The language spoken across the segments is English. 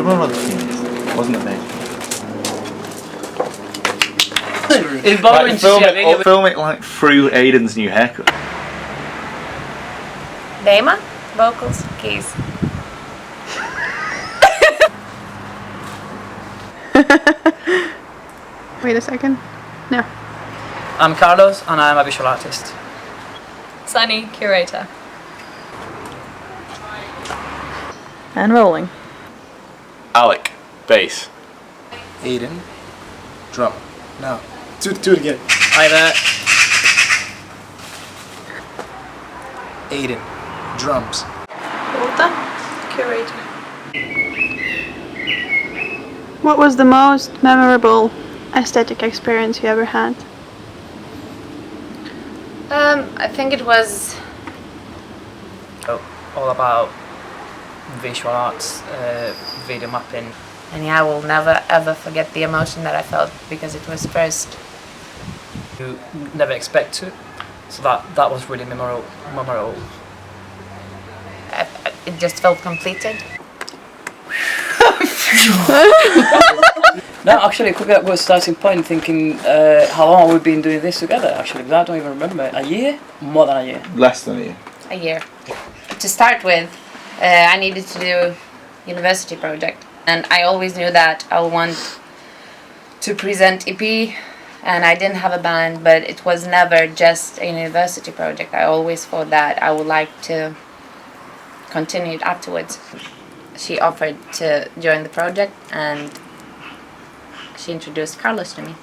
drummer on the team wasn't amazing. It's boring to see. Film it like through Aiden's new haircut. Dema, vocals, keys. Wait a second. No. I'm Carlos and I'm a visual artist. Sunny, curator. And rolling. Alec, bass. Aiden, drum. No. Do it again. Hi there. Aiden, drums. Ulta, curator. What was the most memorable aesthetic experience you ever had? I think it was All about visual arts, video mapping. and yeah, I will never ever forget the emotion that I felt because it was first. You never expect to, so that was really memorable. It just felt completed. No, actually, quickly that was starting point. Thinking, how long have we been doing this together? Actually, because I don't even remember. A year? More than a year. Less than a year. A year. To start with, I needed to do university project, and I always knew that I want to present EP, and I didn't have a band, but it was never just a university project. I always thought that I would like to continue it afterwards. She offered to join the project, and she introduced Carlos to me.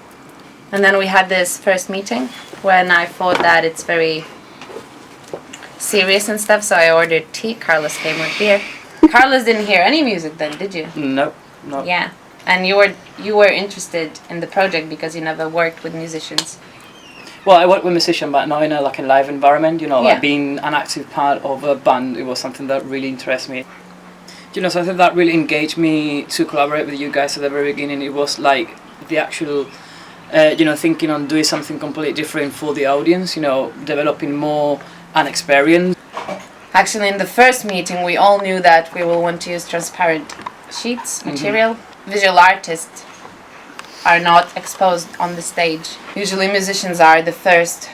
And then we had this first meeting when I thought that it's very serious and stuff, so I ordered tea. Carlos came with beer. Carlos didn't hear any music then, did you? No. Yeah. And you were interested in the project because you never worked with musicians. Well, I work with musicians, but not in a live environment. Yeah. Like being an active part of a band, it was something that really interests me. Something that really engaged me to collaborate with you guys at the very beginning. It was like the actual, thinking on doing something completely different for the audience. Developing more an experience. Actually, in the first meeting, we all knew that we will want to use transparent sheets, material. Visual artists are not exposed on the stage. Usually musicians are the first,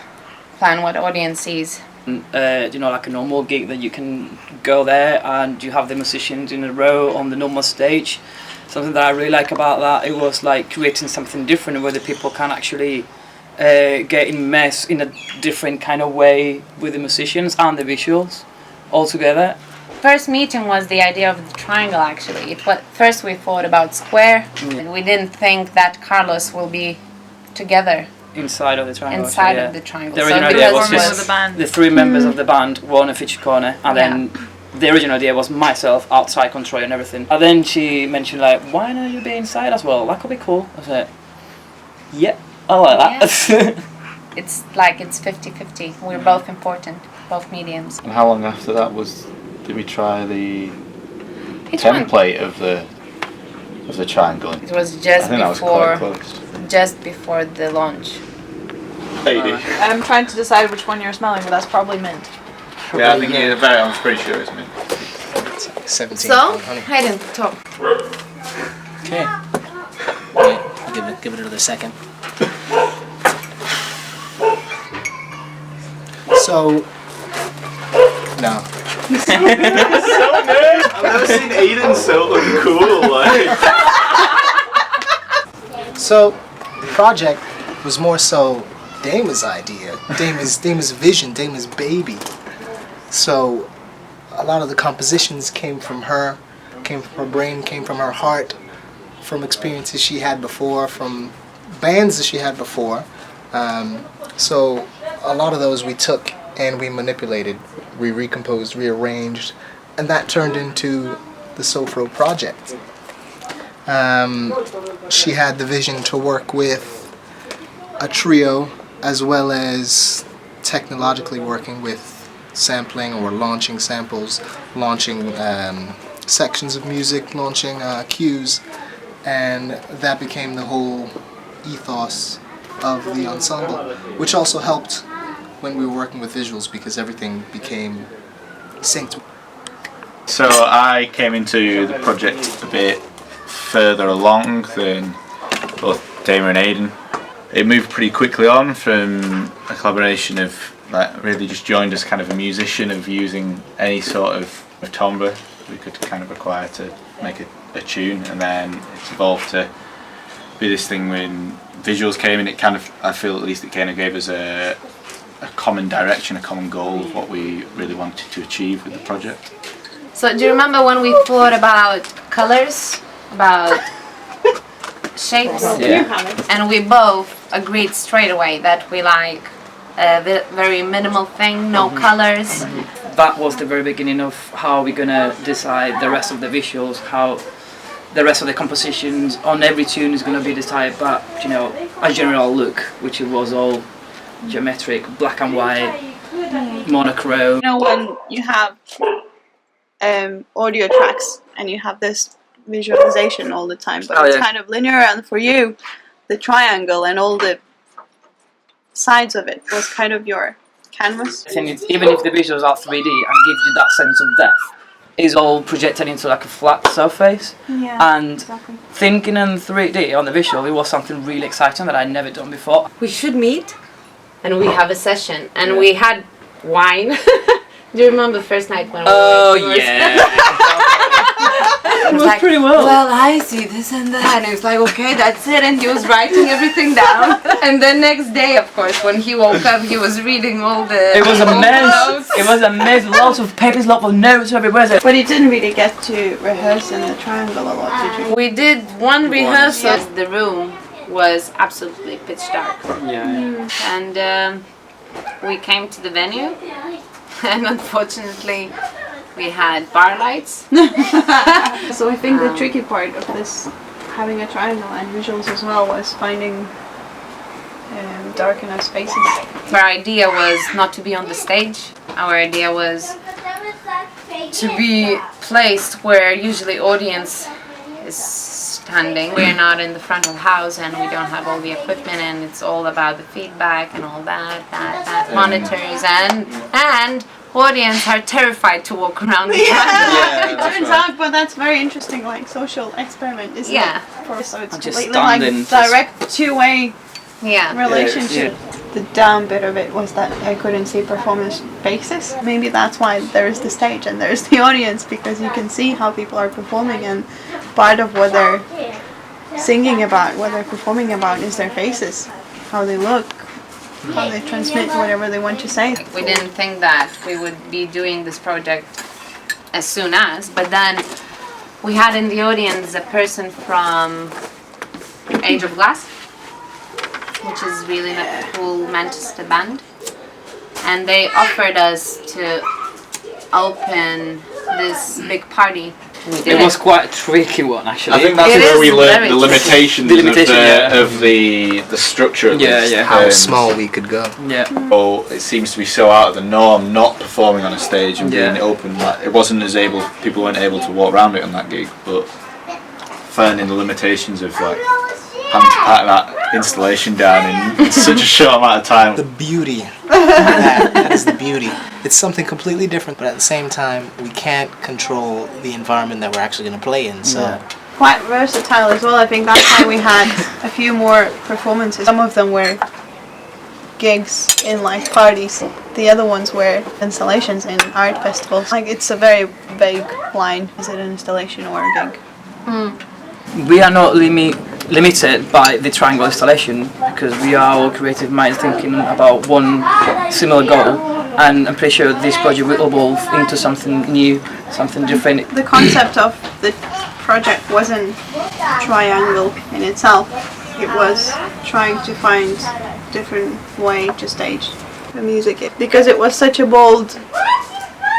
plan what audience sees. Like a normal gig that you can go there and you have the musicians in a row on the normal stage. Something that I really like about that, it was like creating something different where the people can actually get immersed in a different kind of way with the musicians and the visuals all together. First meeting was the idea of the triangle actually. First we thought about square, and we didn't think that Carlos will be together. Inside of the triangle. Inside of the triangle. The original idea was just the three members of the band, one of each corner, and then the original idea was myself outside controlling everything. And then she mentioned why don't you be inside as well? That could be cool. I said, yeah, I like that. Yeah. It's 50-50. We're both important, both mediums. And how long after that did we try the template of the triangle? It was just I think before. That was quite close. Just before the launch. I'm trying to decide which one you're smelling, but that's probably mint. Yeah, I think I'm pretty sure it's mint. 17. So, honey. I didn't talk. Okay. Wait, give it another second. So, no. I've never seen Aiden so uncool. So, the project was more so Dama's idea, Dama's vision, Dama's baby. So, a lot of the compositions came from her brain, came from her heart, from experiences she had before, from bands that she had before. So, a lot of those we took and we manipulated, we recomposed, rearranged, and that turned into the Sophro project. She had the vision to work with a trio as well as technologically working with sampling or launching samples, launching sections of music, launching cues, and that became the whole ethos of the ensemble, which also helped when we were working with visuals because everything became synced. So I came into the project a bit further along than both Dama and Aidan. It moved pretty quickly on from a collaboration of like really just joined as kind of a musician of using any sort of timbre we could kind of require to make a tune, and then it's evolved to be this thing when visuals came in. It kind of, I feel at least, it kind of gave us a common direction, a common goal of what we really wanted to achieve with the project. So do you remember when we thought about colors, about shapes? Yeah. And we both agreed straight away that we like a very minimal thing, no colors. That was the very beginning of how we're gonna decide the rest of the visuals, how the rest of the compositions on every tune is gonna be decided by, you know, a general look, which it was all geometric, black and white, monochrome. You know, when you have audio tracks and you have this visualization all the time, but it's kind of linear, and for you, the triangle and all the sides of it was kind of your canvas. And even if the visuals are 3D and give you that sense of depth, it's all projected into like a flat surface. Yeah, and exactly. thinking in 3D on the visual, it was something really exciting that I'd never done before. We should meet and we have a session, and we had wine. Do you remember the first night when we Oh went to yours? yeah. It was Worked pretty well. Well, I see this and that, and it was like, okay, that's it, and he was writing everything down. And the next day, of course, when he woke up, he was reading all the. It was a mess. notes. It was a mess. Lots of papers, lots of notes everywhere. But you didn't really get to rehearse in the triangle a lot, did you? We did one rehearsal. The room was absolutely pitch dark, Yeah. and we came to the venue, and unfortunately, we had bar lights. So I think the tricky part of this, having a triangle and visuals as well, was finding dark enough spaces. Our idea was not to be on the stage. Our idea was to be placed where usually audience is standing. We're not in the front of the house, and we don't have all the equipment, and it's all about the feedback and all that monitors, and audience are terrified to walk around the triangle. Yeah, It that's turns right. out, but that's very interesting, like social experiment, isn't Yeah. it? So it's I'm just completely like standing, just- direct two-way Yeah. relationship. The down bit of it was that I couldn't see performance faces. Maybe that's why there's the stage and there's the audience, because you can see how people are performing, and part of what they're singing about, what they're performing about, is their faces, how they look, how they transmit whatever they want to say. We didn't think that we would be doing this project as soon as, but then we had in the audience a person from Age of Glass, which is really a cool Manchester band, and they offered us to open this big party. We did It was quite a tricky one, actually. I think that's It where is we very learned the tricky. limitations The limitation, yeah. of the structure of Yeah, this. yeah. How small we could go. Yeah. So it seems to be so out of the norm not performing on a stage and being Yeah. open. Like, it wasn't as able, people weren't able to walk around it on that gig, but finding the limitations of like having to pack that installation down in such a short amount of time. The beauty. That is the beauty. It's something completely different, but at the same time, we can't control the environment that we're actually going to play in. So Quite versatile as well. I think that's why we had a few more performances. Some of them were gigs in like parties. The other ones were installations in art festivals. Like, it's a very vague line. Is it an installation or a gig? We are not limited by the triangle installation, because we are all creative minds thinking about one similar goal, and I'm pretty sure this project will evolve into something new, something different. The concept of the project wasn't triangle in itself. It was trying to find different way to stage the music, because it was such a bold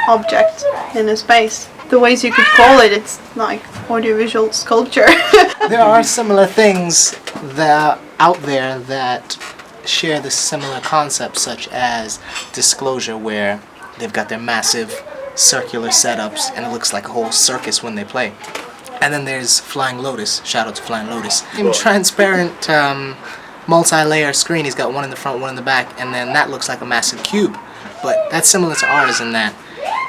object in a space. The ways you could call it, it's like audiovisual sculpture. there are similar things that out there that share this similar concept, such as Disclosure, where they've got their massive circular setups and it looks like a whole circus when they play. And then there's Flying Lotus. Shout out to Flying Lotus. Transparent multi-layer screen. He's got one in the front, one in the back, and then that looks like a massive cube. But that's similar to ours in that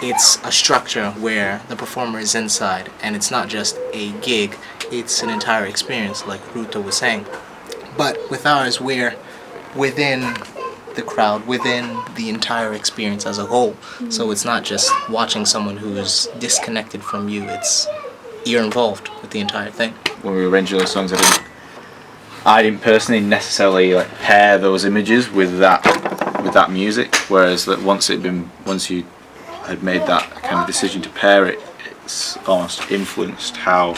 it's a structure where the performer is inside, and it's not just a gig, it's an entire experience, like Ruta was saying. But with ours, we're within the crowd, within the entire experience as a whole. So it's not just watching someone who is disconnected from you, you're involved with the entire thing. When we were arranging those songs, I didn't personally necessarily like pair those images with that music, whereas that once you had made that kind of decision to pair it, it's almost influenced how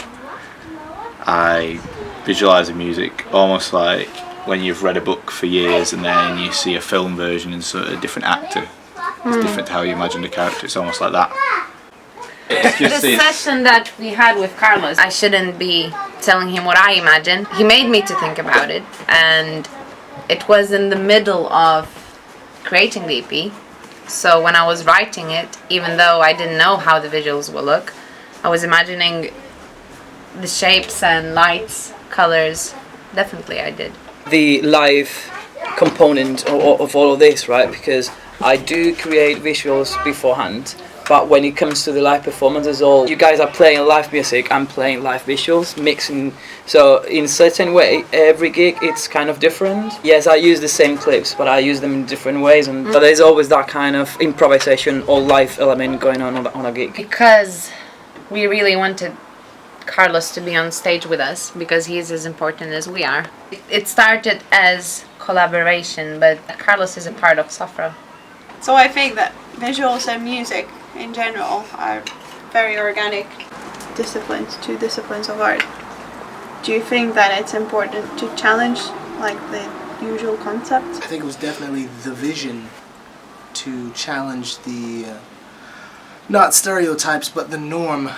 I visualise the music, almost like when you've read a book for years and then you see a film version and sort of a different actor. It's different to how you imagined a character. It's almost like that. The session that we had with Carlos, I shouldn't be telling him what I imagined. He made me to think about it, and it was in the middle of creating the EP. So when I was writing it, even though I didn't know how the visuals will look, I was imagining the shapes and lights, colors. Definitely I did. The live component of all of this, right? Because I do create visuals beforehand, but when it comes to the live performances, all you guys are playing live music, I'm playing live visuals, mixing. So in certain way, every gig it's kind of different. Yes, I use the same clips, but I use them in different ways, and but there's always that kind of improvisation or live element going on a gig. Because we really wanted Carlos to be on stage with us, because he's as important as we are. It started as collaboration, but Carlos is a part of Sophro. So I think that visuals and music in general are very organic disciplines, two disciplines of art. Do you think that it's important to challenge like the usual concepts? I think it was definitely the vision to challenge the, not stereotypes, but the norm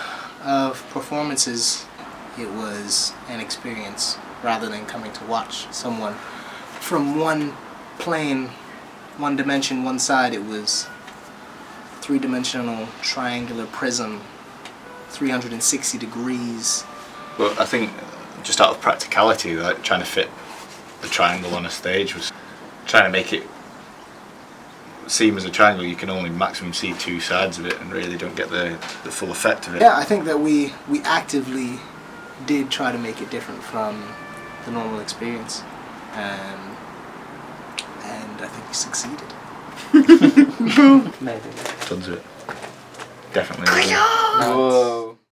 of performances. It was an experience rather than coming to watch someone from one plane, one dimension, one side. It was three-dimensional triangular prism, 360 degrees. Well, I think just out of practicality, like trying to fit the triangle on a stage was trying to make it seem as a triangle. You can only maximum see two sides of it and really don't get the full effect of it. Yeah, I think that we actively did try to make it different from the normal experience, and I think we succeeded. Maybe. Tons of it. Definitely. Whoa.